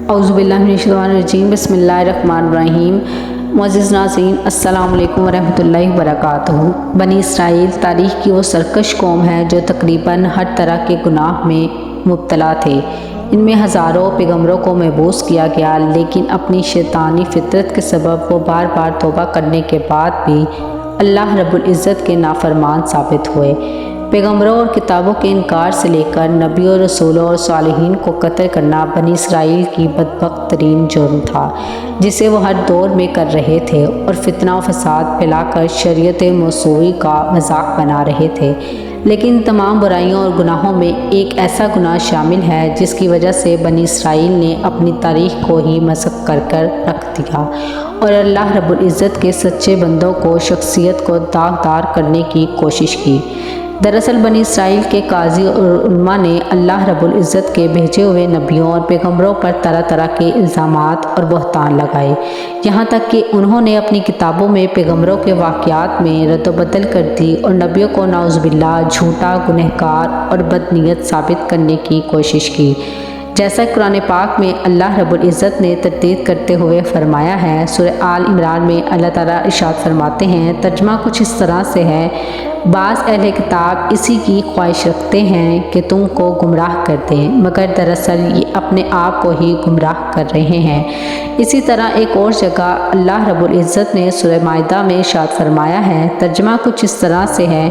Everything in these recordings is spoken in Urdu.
اعوذ باللہ من الشیطان الرجیم، بسم اللہ الرحمن الرحیم۔ معزز ناظرین، السلام علیکم ورحمۃ اللہ وبرکاتہ۔ بنی اسرائیل تاریخ کی وہ سرکش قوم ہے جو تقریباً ہر طرح کے گناہ میں مبتلا تھے۔ ان میں ہزاروں پیغمبروں کو مبعوث کیا گیا، لیکن اپنی شیطانی فطرت کے سبب وہ بار بار توبہ کرنے کے بعد بھی اللہ رب العزت کے نافرمان ثابت ہوئے۔ پیغمبروں اور کتابوں کے انکار سے لے کر نبیوں، رسولوں اور صالحین کو قتل کرنا بنی اسرائیل کی بدبخت ترین جرم تھا، جسے وہ ہر دور میں کر رہے تھے اور فتنہ و فساد پھیلا کر شریعت موسوی کا مذاق بنا رہے تھے۔ لیکن تمام برائیوں اور گناہوں میں ایک ایسا گناہ شامل ہے جس کی وجہ سے بنی اسرائیل نے اپنی تاریخ کو ہی مسخ کر رکھ دیا اور اللہ رب العزت کے سچے بندوں کو شخصیت کو داغدار کرنے کی کوشش کی۔ دراصل بنی اسرائیل کے قاضی اور علماء نے اللہ رب العزت کے بھیجے ہوئے نبیوں اور پیغمبروں پر طرح طرح کے الزامات اور بہتان لگائے، یہاں تک کہ انہوں نے اپنی کتابوں میں پیغمبروں کے واقعات میں رد و بدل کر دی اور نبیوں کو نعوذ باللہ جھوٹا، گنہگار اور بدنیت ثابت کرنے کی کوشش کی۔ جیسا قرآن پاک میں اللہ رب العزت نے تردید کرتے ہوئے فرمایا ہے، سورہ آل عمران میں اللہ تعالیٰ ارشاد فرماتے ہیں، ترجمہ کچھ اس طرح سے ہے، بعض اہل کتاب اسی کی خواہش رکھتے ہیں کہ تم کو گمراہ کر دیں، مگر دراصل یہ اپنے آپ کو ہی گمراہ کر رہے ہیں۔ اسی طرح ایک اور جگہ اللہ رب العزت نے سورہ مائدہ میں ارشاد فرمایا ہے، ترجمہ کچھ اس طرح سے ہے،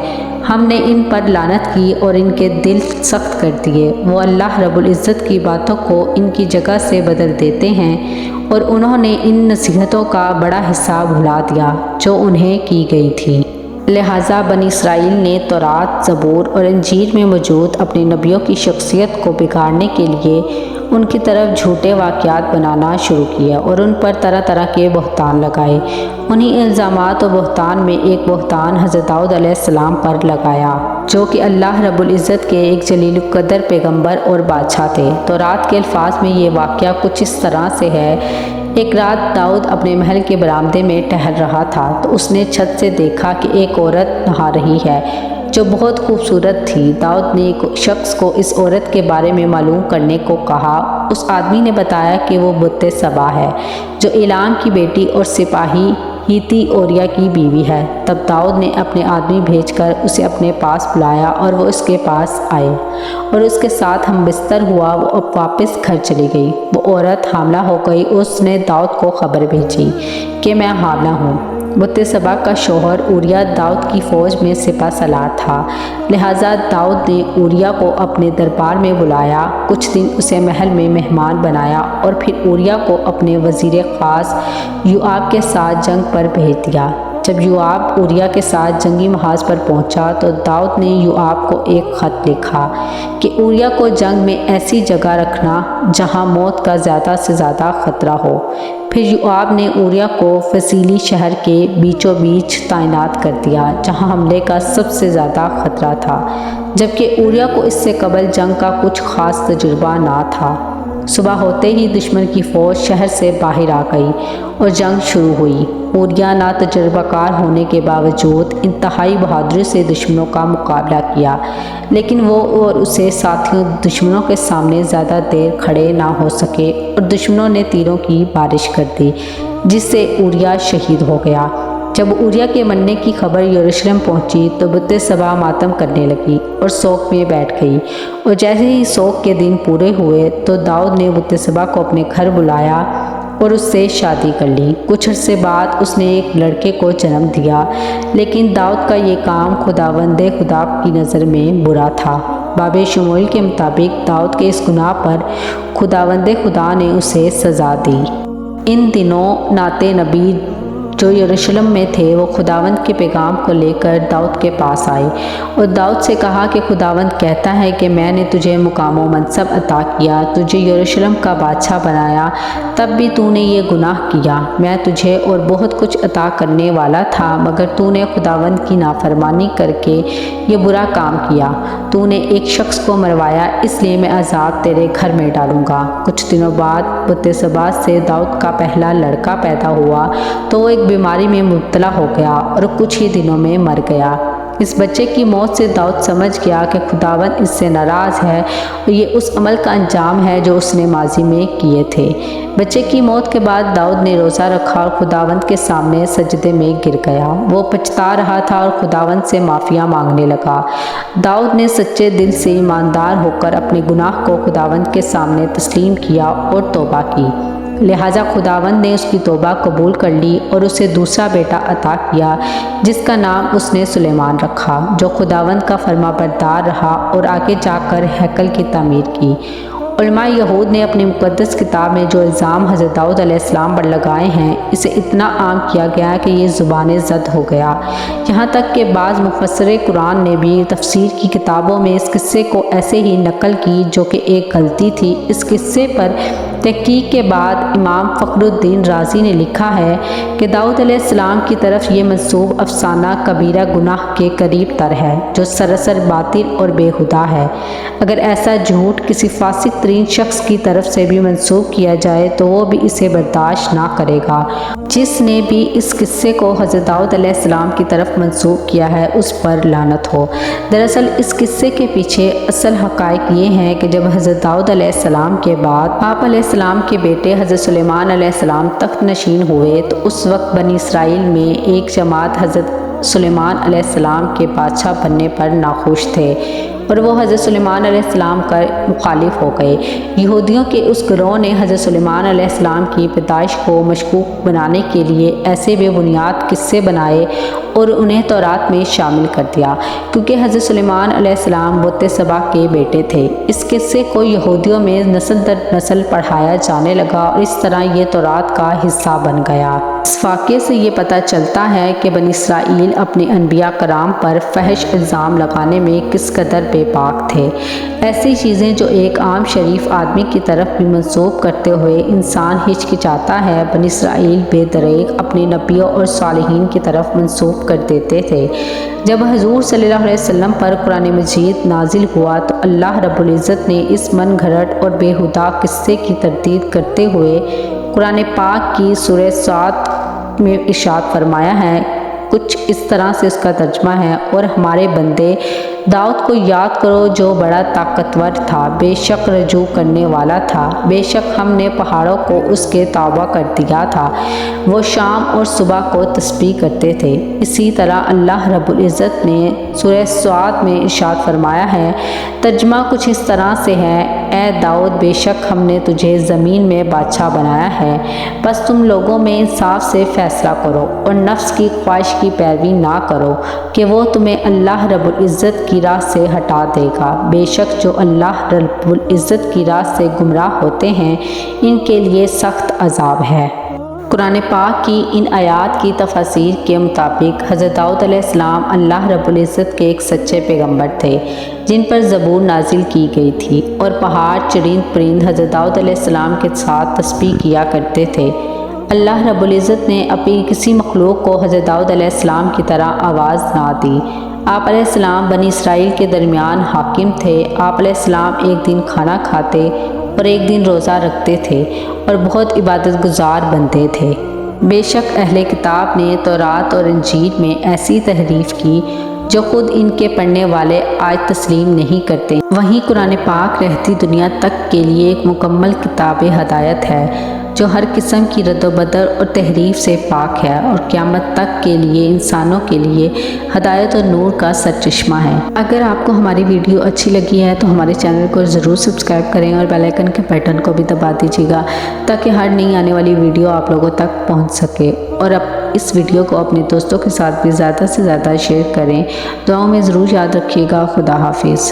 ہم نے ان پر لعنت کی اور ان کے دل سخت کر دیے، وہ اللہ رب العزت کی باتوں کو ان کی جگہ سے بدل دیتے ہیں اور انہوں نے ان نصیحتوں کا بڑا حصہ بھلا دیا جو انہیں کی گئی تھی۔ لہٰذا بنی اسرائیل نے تورات، زبور اور انجیل میں موجود اپنے نبیوں کی شخصیت کو بگاڑنے کے لیے ان کی طرف جھوٹے واقعات بنانا شروع کیا اور ان پر طرح طرح کے بہتان لگائے۔ انہی الزامات و بہتان میں ایک بہتان حضرت داؤد علیہ السلام پر لگایا، جو کہ اللہ رب العزت کے ایک جلیل القدر پیغمبر اور بادشاہ تھے۔ تورات کے الفاظ میں یہ واقعہ کچھ اس طرح سے ہے، ایک رات داؤد اپنے محل کے برآمدے میں ٹہل رہا تھا تو اس نے چھت سے دیکھا کہ ایک عورت نہا رہی ہے جو بہت خوبصورت تھی۔ داؤد نے ایک شخص کو اس عورت کے بارے میں معلوم کرنے کو کہا۔ اس آدمی نے بتایا کہ وہ بت سبا ہے جو ایلام کی بیٹی اور سپاہی ہیتی اوریا کی بیوی ہے۔ تب داؤد نے اپنے آدمی بھیج کر اسے اپنے پاس بلایا اور وہ اس کے پاس آئے اور اس کے ساتھ ہم بستر ہوا۔ وہ واپس گھر چلی گئی۔ وہ عورت حاملہ ہو گئی۔ اس نے داؤد کو خبر بھیجی کہ میں حاملہ ہوں۔ بت سبا کا شوہر اوریا داؤد کی فوج میں سپہ سالار تھا، لہٰذا داؤد نے اوریا کو اپنے دربار میں بلایا، کچھ دن اسے محل میں مہمان بنایا اور پھر اوریا کو اپنے وزیر خاص یوآب کے ساتھ جنگ پر بھیج دیا۔ جب یوآب اوریا کے ساتھ جنگی محاذ پر پہنچا تو داؤد نے یوآب کو ایک خط لکھا کہ اوریا کو جنگ میں ایسی جگہ رکھنا جہاں موت کا زیادہ سے زیادہ خطرہ ہو۔ پھر یوآب نے اوریا کو فسیلی شہر کے بیچوں بیچ تعینات کر دیا جہاں حملے کا سب سے زیادہ خطرہ تھا، جبکہ اوریا کو اس سے قبل جنگ کا کچھ خاص تجربہ نہ تھا۔ صبح ہوتے ہی دشمن کی فوج شہر سے باہر آ گئی اور جنگ شروع ہوئی۔ اوریا نا تجربہ کار ہونے کے باوجود انتہائی بہادری سے دشمنوں کا مقابلہ کیا، لیکن وہ اور اسے ساتھیوں دشمنوں کے سامنے زیادہ دیر کھڑے نہ ہو سکے اور دشمنوں نے تیروں کی بارش کر دی جس سے اوریا شہید ہو گیا۔ جب اوریا کے مرنے کی خبر یروشلم پہنچی تو بت سبا ماتم کرنے لگی اور سوگ میں بیٹھ گئی، اور جیسے ہی سوگ کے دن پورے ہوئے تو داؤد نے بت سبا کو اپنے گھر بلایا اور اس سے شادی کر لی۔ کچھ عرصے بعد اس نے ایک لڑکے کو جنم دیا، لیکن داؤد کا یہ کام خداوند خدا کی نظر میں برا تھا۔ باب شموئیل کے مطابق داؤد کے اس گناہ پر خداوند خدا نے اسے سزا دی۔ ان دنوں ناتے نبی جو یروشلم میں تھے وہ خداوند کے پیغام کو لے کر داؤد کے پاس آئے اور داؤد سے کہا کہ خداوند کہتا ہے کہ میں نے تجھے مقام و منصب عطا کیا، تجھے یروشلم کا بادشاہ بنایا، تب بھی تو نے یہ گناہ کیا۔ میں تجھے اور بہت کچھ عطا کرنے والا تھا، مگر تو نے خداوند کی نافرمانی کر کے یہ برا کام کیا۔ تو نے ایک شخص کو مروایا، اس لیے میں عذاب تیرے گھر میں ڈالوں گا۔ کچھ دنوں بعد بت سبا سے داؤد کا پہلا لڑکا پیدا ہوا تو وہ ایک بیماری میں مبتلا ہو گیا اور کچھ ہی دنوں میں مر گیا۔ اس بچے کی موت سے داؤد سمجھ گیا کہ خداوند اس سے ناراض ہے اور یہ اس عمل کا انجام ہے جو اس نے ماضی میں کیے تھے۔ بچے کی موت کے بعد داؤد نے روزہ رکھا اور خداوند کے سامنے سجدے میں گر گیا۔ وہ پچھتا رہا تھا اور خداوند سے معافیا مانگنے لگا۔ داؤد نے سچے دل سے ایماندار ہو کر اپنے گناہ کو خداوند کے سامنے تسلیم کیا اور توبہ کی، لہٰذا خداوند نے اس کی توبہ قبول کر لی اور اسے دوسرا بیٹا عطا کیا جس کا نام اس نے سلیمان رکھا، جو خداوند کا فرما بردار رہا اور آگے جا کر ہیکل کی تعمیر کی۔ علماء یہود نے اپنی مقدس کتاب میں جو الزام حضرت داؤد علیہ السلام پر لگائے ہیں اسے اتنا عام کیا گیا کہ یہ زبان زد ہو گیا، یہاں تک کہ بعض مفسر قرآن نے بھی تفسیر کی کتابوں میں اس قصے کو ایسے ہی نقل کی جو کہ ایک غلطی تھی۔ اس قصے پر تحقیق کے بعد امام فخر الدین رازی نے لکھا ہے کہ داؤد علیہ السلام کی طرف یہ منسوب افسانہ کبیرہ گناہ کے قریب تر ہے جو سراسر باطل اور بےہودہ ہے۔ اگر ایسا جھوٹ کسی فاسق ترین شخص کی طرف سے بھی منسوب کیا جائے تو وہ بھی اسے برداشت نہ کرے گا۔ جس نے بھی اس قصے کو حضرت داؤد علیہ السلام کی طرف منسوب کیا ہے اس پر لعنت ہو۔ دراصل اس قصے کے پیچھے اصل حقائق یہ ہیں کہ جب حضرت داؤد علیہ السلام کے بعد آپ علیہ السلام کے بیٹے حضرت سلیمان علیہ السلام تخت نشین ہوئے تو اس وقت بنی اسرائیل میں ایک جماعت حضرت سلیمان علیہ السلام کے بادشاہ بننے پر ناخوش تھے اور وہ حضرت سلیمان علیہ السلام کا مخالف ہو گئے۔ یہودیوں کے اس گروہ نے حضرت سلیمان علیہ السلام کی پیدائش کو مشکوک بنانے کے لیے ایسے بے بنیاد قصے بنائے اور انہیں تورات میں شامل کر دیا، کیونکہ حضرت سلیمان علیہ السلام بت سبع کے بیٹے تھے۔ اس قصے کو یہودیوں میں نسل در نسل پڑھایا جانے لگا اور اس طرح یہ تورات کا حصہ بن گیا۔ اس واقعے سے یہ پتہ چلتا ہے کہ بنی اسرائیل اپنے انبیاء کرام پر فحش الزام لگانے میں کس قدر بے باک تھے۔ ایسی چیزیں جو ایک عام شریف آدمی کی طرف بھی منسوب کرتے ہوئے انسان ہچکچاتا ہے، بنی اسرائیل بے دریغ اپنے نبیوں اور صالحین کی طرف منسوب کر دیتے تھے۔ جب حضور صلی اللہ علیہ وسلم پر قرآن مجید نازل ہوا تو اللہ رب العزت نے اس من گھڑت اور بےہودہ قصے کی تردید کرتے ہوئے قرآن پاک کی سورہ صاد میں ارشاد فرمایا ہے، کچھ اس طرح سے اس کا ترجمہ ہے، اور ہمارے بندے داؤد کو یاد کرو جو بڑا طاقتور تھا، بے شک رجوع کرنے والا تھا، بے شک ہم نے پہاڑوں کو اس کے تابع کر دیا تھا، وہ شام اور صبح کو تسبیح کرتے تھے۔ اسی طرح اللہ رب العزت نے سورہ صاد میں ارشاد فرمایا ہے، ترجمہ کچھ اس طرح سے ہے، اے داؤد بے شک ہم نے تجھے زمین میں بادشاہ بنایا ہے، بس تم لوگوں میں انصاف سے فیصلہ کرو اور نفس کی خواہش کی پیروی نہ کرو کہ وہ تمہیں اللہ رب العزت کی راہ سے ہٹا دے گا، بے شک جو اللہ رب العزت کی راہ سے گمراہ ہوتے ہیں ان کے لیے سخت عذاب ہے۔ قرآن پاک کی ان آیات کی تفاسیر کے مطابق حضرت داؤد علیہ السلام اللہ رب العزت کے ایک سچے پیغمبر تھے جن پر زبور نازل کی گئی تھی، اور پہاڑ چرند پرند حضرت داؤد علیہ السلام کے ساتھ تسبیح کیا کرتے تھے۔ اللہ رب العزت نے اپنی کسی مخلوق کو حضرت داؤد علیہ السلام کی طرح آواز نہ دی۔ آپ علیہ السلام بنی اسرائیل کے درمیان حاکم تھے۔ آپ علیہ السلام ایک دن کھانا کھاتے اور ایک دن روزہ رکھتے تھے اور بہت عبادت گزار بندے تھے۔ بے شک اہل کتاب نے تورات اور انجیل میں ایسی تحریف کی جو خود ان کے پڑھنے والے آج تسلیم نہیں کرتے۔ وہیں قرآن پاک رہتی دنیا تک کے لیے ایک مکمل کتاب ہدایت ہے جو ہر قسم کی رد و بدل اور تحریف سے پاک ہے اور قیامت تک کے لیے انسانوں کے لیے ہدایت اور نور کا سرچشمہ ہے۔ اگر آپ کو ہماری ویڈیو اچھی لگی ہے تو ہمارے چینل کو ضرور سبسکرائب کریں اور بیل آئیکن کے بٹن کو بھی دبا دیجیے گا تاکہ ہر نئی آنے والی ویڈیو آپ لوگوں تک پہنچ سکے، اور اب اس ویڈیو کو اپنے دوستوں کے ساتھ بھی زیادہ سے زیادہ شیئر کریں۔ دعاؤں میں ضرور یاد رکھیے گا۔ خدا حافظ۔